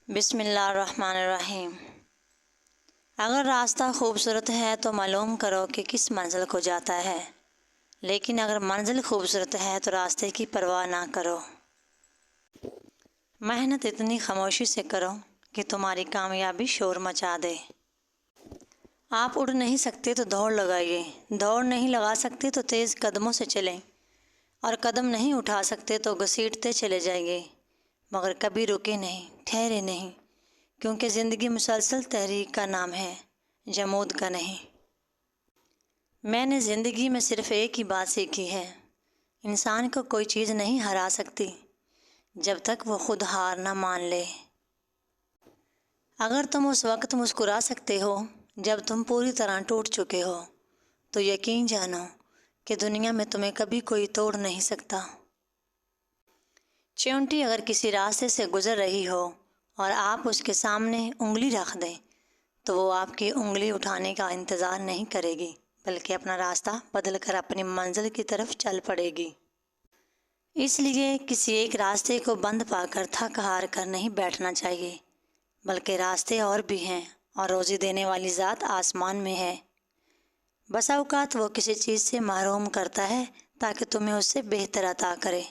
بسم اللہ الرحمن الرحیم۔ اگر راستہ خوبصورت ہے تو معلوم کرو کہ کس منزل کو جاتا ہے، لیکن اگر منزل خوبصورت ہے تو راستے کی پرواہ نہ کرو۔ محنت اتنی خاموشی سے کرو کہ تمہاری کامیابی شور مچا دے۔ آپ اڑ نہیں سکتے تو دوڑ لگائیے، دوڑ نہیں لگا سکتے تو تیز قدموں سے چلیں، اور قدم نہیں اٹھا سکتے تو گھسیٹتے چلے جائیے، مگر کبھی رکے نہیں، ٹھہرے نہیں، کیونکہ زندگی مسلسل تحریک کا نام ہے، جمود کا نہیں۔ میں نے زندگی میں صرف ایک ہی بات سیکھی ہے، انسان کو کوئی چیز نہیں ہرا سکتی جب تک وہ خود ہار نہ مان لے۔ اگر تم اس وقت مسکرا سکتے ہو جب تم پوری طرح ٹوٹ چکے ہو، تو یقین جانو کہ دنیا میں تمہیں کبھی کوئی توڑ نہیں سکتا۔ چیونٹی اگر کسی راستے سے گزر رہی ہو اور آپ اس کے سامنے انگلی رکھ دیں تو وہ آپ کی انگلی اٹھانے کا انتظار نہیں کرے گی، بلکہ اپنا راستہ بدل کر اپنی منزل کی طرف چل پڑے گی۔ اس لیے کسی ایک راستے کو بند پا کر تھک ہار کر نہیں بیٹھنا چاہیے، بلکہ راستے اور بھی ہیں، اور روزی دینے والی ذات آسمان میں ہے۔ بسا اوقات وہ کسی چیز سے محروم کرتا ہے تاکہ تمہیں اس سے بہتر عطا کرے۔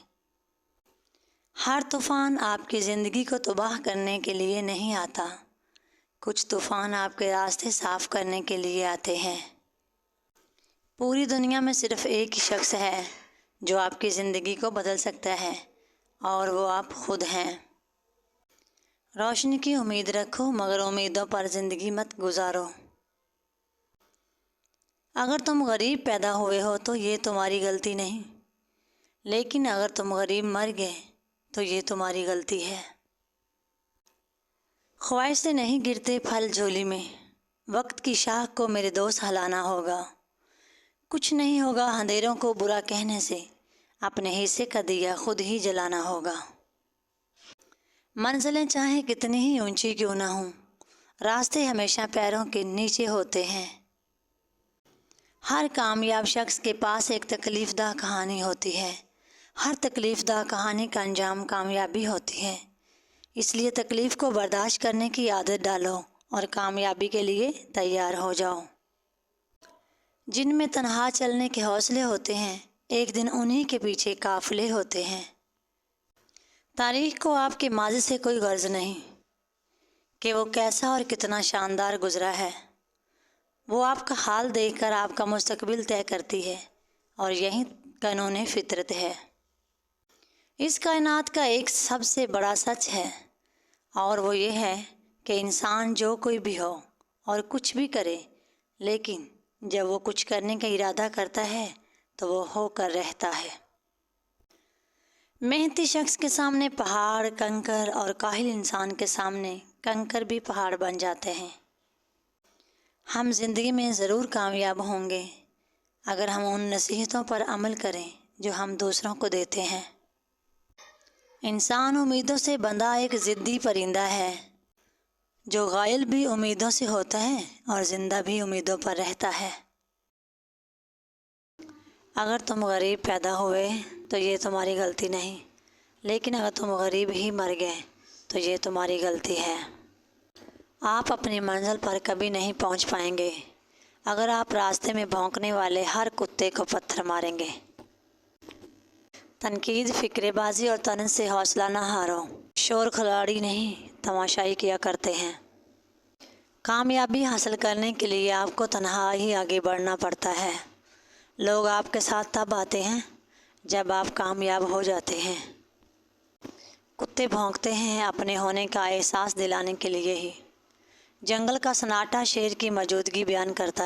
ہر طوفان آپ کی زندگی کو تباہ کرنے کے لیے نہیں آتا، کچھ طوفان آپ کے راستے صاف کرنے کے لیے آتے ہیں۔ پوری دنیا میں صرف ایک ہی شخص ہے جو آپ کی زندگی کو بدل سکتا ہے، اور وہ آپ خود ہیں۔ روشنی کی امید رکھو، مگر امیدوں پر زندگی مت گزارو۔ اگر تم غریب پیدا ہوئے ہو تو یہ تمہاری غلطی نہیں، لیکن اگر تم غریب مر گئے تو یہ تمہاری غلطی ہے۔ خواہش سے نہیں گرتے پھل جھولی میں، وقت کی شاخ کو میرے دوست ہلانا ہوگا۔ کچھ نہیں ہوگا اندھیروں کو برا کہنے سے، اپنے حصے کا دیا خود ہی جلانا ہوگا۔ منزلیں چاہے کتنی ہی اونچی کیوں نہ ہوں، راستے ہمیشہ پیروں کے نیچے ہوتے ہیں۔ ہر کامیاب شخص کے پاس ایک تکلیف دہ کہانی ہوتی ہے، ہر تکلیف دہ کہانی کا انجام کامیابی ہوتی ہے۔ اس لیے تکلیف کو برداشت کرنے کی عادت ڈالو اور کامیابی کے لیے تیار ہو جاؤ۔ جن میں تنہا چلنے کے حوصلے ہوتے ہیں، ایک دن انہی کے پیچھے قافلے ہوتے ہیں۔ تاریخ کو آپ کے ماضی سے کوئی غرض نہیں کہ وہ کیسا اور کتنا شاندار گزرا ہے، وہ آپ کا حال دیکھ کر آپ کا مستقبل طے کرتی ہے، اور یہی قانون فطرت ہے۔ اس کائنات کا ایک سب سے بڑا سچ ہے، اور وہ یہ ہے کہ انسان جو کوئی بھی ہو اور کچھ بھی کرے، لیکن جب وہ کچھ کرنے کا ارادہ کرتا ہے تو وہ ہو کر رہتا ہے۔ محنتی شخص کے سامنے پہاڑ کنکر، اور کاہل انسان کے سامنے کنکر بھی پہاڑ بن جاتے ہیں۔ ہم زندگی میں ضرور کامیاب ہوں گے اگر ہم ان نصیحتوں پر عمل کریں جو ہم دوسروں کو دیتے ہیں۔ انسان امیدوں سے بندھا ایک ضدی پرندہ ہے، جو غائل بھی امیدوں سے ہوتا ہے اور زندہ بھی امیدوں پر رہتا ہے۔ اگر تم غریب پیدا ہوئے تو یہ تمہاری غلطی نہیں، لیکن اگر تم غریب ہی مر گئے تو یہ تمہاری غلطی ہے۔ آپ اپنی منزل پر کبھی نہیں پہنچ پائیں گے اگر آپ راستے میں بھونکنے والے ہر کتے کو پتھر ماریں گے۔ تنقید، فکرے بازی اور طنز سے حوصلہ نہ ہارو، شور کھلاڑی نہیں تماشائی کیا کرتے ہیں۔ کامیابی حاصل کرنے کے لیے آپ کو تنہا ہی آگے بڑھنا پڑتا ہے۔ لوگ آپ کے ساتھ تب آتے ہیں جب آپ کامیاب ہو جاتے ہیں۔ کتے بھونکتے ہیں اپنے ہونے کا احساس دلانے کے لیے ہی۔ جنگل کا سناٹا شیر کی موجودگی بیان کرتا ہے۔